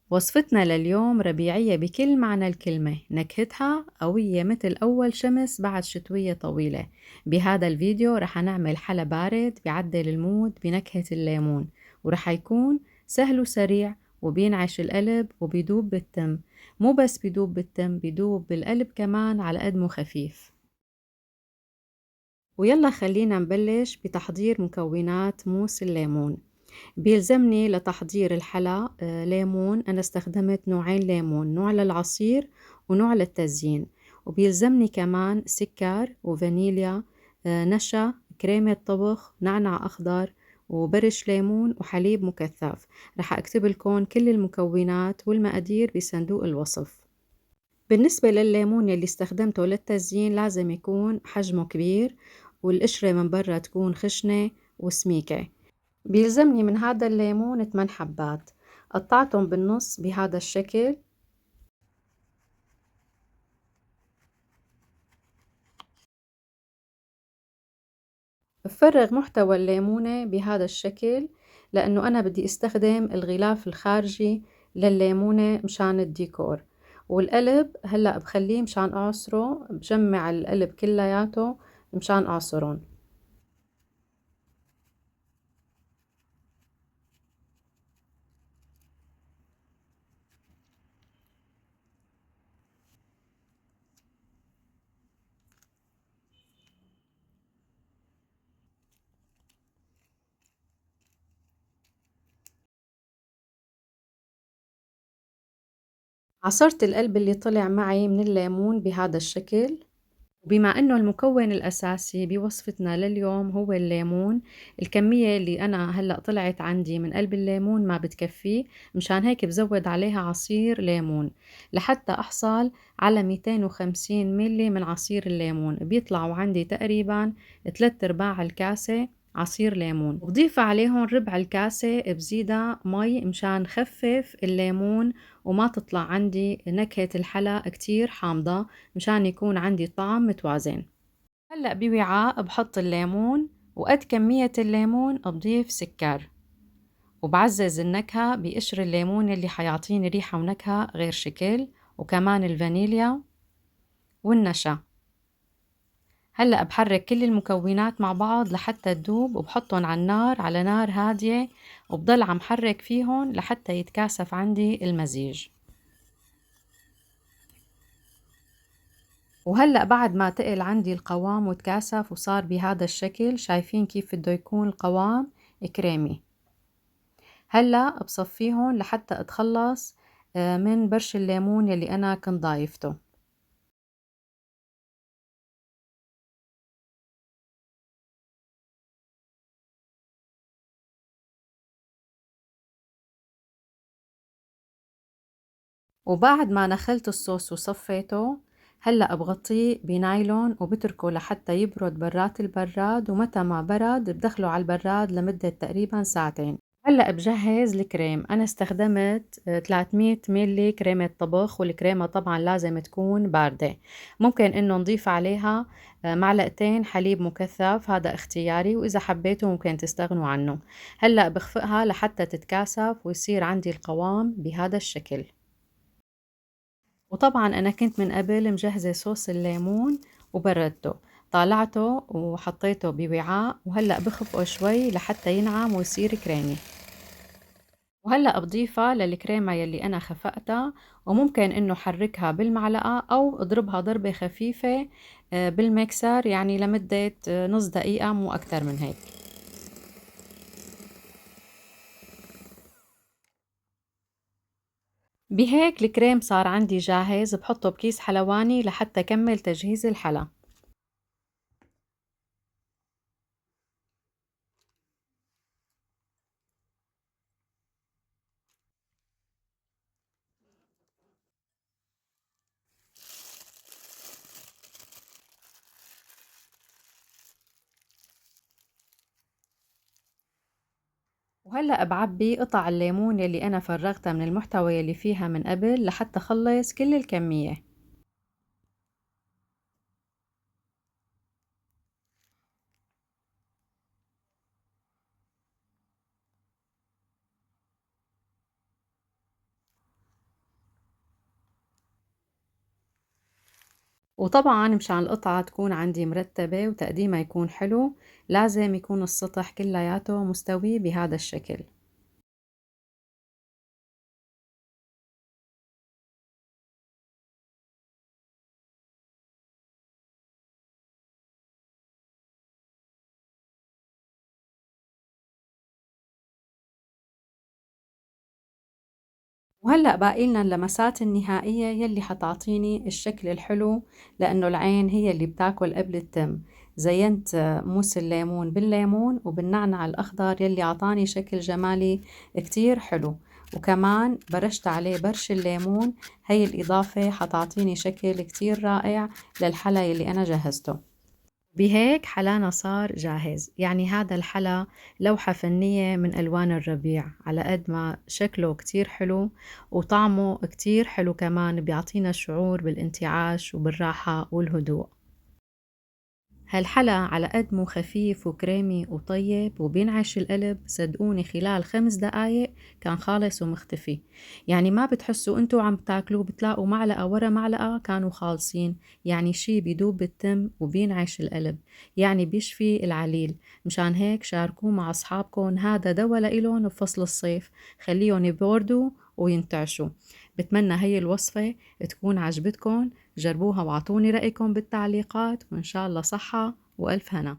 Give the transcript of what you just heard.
وصفتنا لليوم ربيعية بكل معنى الكلمة، نكهتها قوية مثل أول شمس بعد شتوية طويلة. بهذا الفيديو رح نعمل حلا بارد بيعدل المود بنكهة الليمون، ورح يكون سهل وسريع وبينعش القلب وبيدوب بالتم. مو بس بيدوب بالتم، بيدوب بالقلب كمان على قد مو خفيف. ويلا خلينا نبلش بتحضير مكونات موس الليمون. بيلزمني لتحضير الحلا ليمون. أنا استخدمت نوعين ليمون، نوع للعصير ونوع للتزيين. وبيلزمني كمان سكر وفانيليا، نشا، كريمة طبخ، نعناع أخضر، وبرش ليمون وحليب مكثف. رح أكتب لكم كل المكونات والمقادير بصندوق الوصف. بالنسبة للليمون يلي استخدمته للتزيين لازم يكون حجمه كبير، والقشرة من برا تكون خشنة وسميكة. بيلزمني من هذا الليمون 8 حبات، قطعتهم بالنص بهذا الشكل. بفرغ محتوى الليمونة بهذا الشكل لأنه أنا بدي استخدم الغلاف الخارجي للليمونة مشان الديكور. والقلب هلأ بخليه مشان أعصره، بجمع القلب كلياته مشان أعصرون. عصرت القلب اللي طلع معي من الليمون بهذا الشكل. وبما إنه المكون الأساسي بوصفتنا لليوم هو الليمون، الكمية اللي أنا هلأ طلعت عندي من قلب الليمون ما بتكفي، مشان هيك بزود عليها عصير ليمون لحتى أحصل على 250 ملي من عصير الليمون. بيطلعوا عندي تقريبا 3/4 الكاسة عصير ليمون. بضيف عليهم ربع الكاسة بزيدها مي مشان خفف الليمون وما تطلع عندي نكهة الحلا كتير حامضة، مشان يكون عندي طعم متوازن. هلأ بوعاء بحط الليمون، وقد كمية الليمون بضيف سكر، وبعزز النكهة بقشر الليمون اللي حيعطيني ريحة ونكهة غير شكل، وكمان الفانيليا والنشا. هلأ بحرك كل المكونات مع بعض لحتى تدوب، وبحطهم على النار على نار هادية، وبضل عم حرك فيهم لحتى يتكاثف عندي المزيج. وهلأ بعد ما تقل عندي القوام وتكاثف وصار بهذا الشكل، شايفين كيف بده يكون القوام كريمي. هلأ بصفيهم لحتى اتخلص من برش الليمون يلي أنا كنت ضايفته. وبعد ما نخلت الصوص وصفيته، هلأ بغطيه بنايلون وبتركه لحتى يبرد برات البراد، ومتى ما برد بدخله على البراد لمدة تقريبا ساعتين. هلأ بجهز الكريم. أنا استخدمت 300 ملي كريمة طبخ، والكريمة طبعا لازم تكون باردة. ممكن إنه نضيف عليها معلقتين حليب مكثف، هذا اختياري، وإذا حبيتوا ممكن تستغنوا عنه. هلأ بخفقها لحتى تتكاثف ويصير عندي القوام بهذا الشكل. وطبعا أنا كنت من قبل مجهزة صوص الليمون وبردته، طالعته وحطيته بوعاء، وهلأ بخفقه شوي لحتى ينعم ويصير كريمي. وهلأ بضيفها للكريمة يلي أنا خفقتها، وممكن إنه حركها بالمعلقة أو اضربها ضربة خفيفة بالميكسر، يعني لمدة نص دقيقة مو أكتر من هيك. بهيك الكريم صار عندي جاهز، بحطه بكيس حلواني لحتى كمل تجهيز الحلا. وهلأ بعبي قطع الليمون يلي أنا فرغتها من المحتوى يلي فيها من قبل لحتى خلص كل الكمية. وطبعًا مشان القطعة تكون عندي مرتبة وتقديمها يكون حلو، لازم يكون السطح كلّياته مستوي بهذا الشكل. وهلأ باقي لنا اللمسات النهائية يلي حتعطيني الشكل الحلو، لإنه العين هي اللي بتاكل قبل التم. زينت موس الليمون بالليمون وبالنعنع الأخضر يلي عطاني شكل جمالي كتير حلو، وكمان برشت عليه برش الليمون. هي الإضافة حتعطيني شكل كتير رائع للحلا يلي أنا جهزته. بهيك حلانا صار جاهز. يعني هذا الحلا لوحة فنية من ألوان الربيع، على قد ما شكله كتير حلو وطعمه كتير حلو كمان، بيعطينا شعور بالانتعاش وبالراحة والهدوء. هالحلا على قد مو خفيف وكريمي وطيب وبينعش القلب، صدقوني خلال 5 دقايق كان خالص ومختفي. يعني ما بتحسوا انتوا عم تاكلوه بتلاقوا معلقة ورا معلقة كانوا خالصين. يعني شي بيدوب بالتم وبينعش القلب، يعني بيشفي العليل. مشان هيك شاركوه مع أصحابكم، هذا دوا لإلن بفصل الصيف، خليهم يبردوا وينتعشوا. بتمنى هي الوصفة تكون عجبتكن. جربوها واعطوني رأيكم بالتعليقات، وإن شاء الله صحة وألف هنا.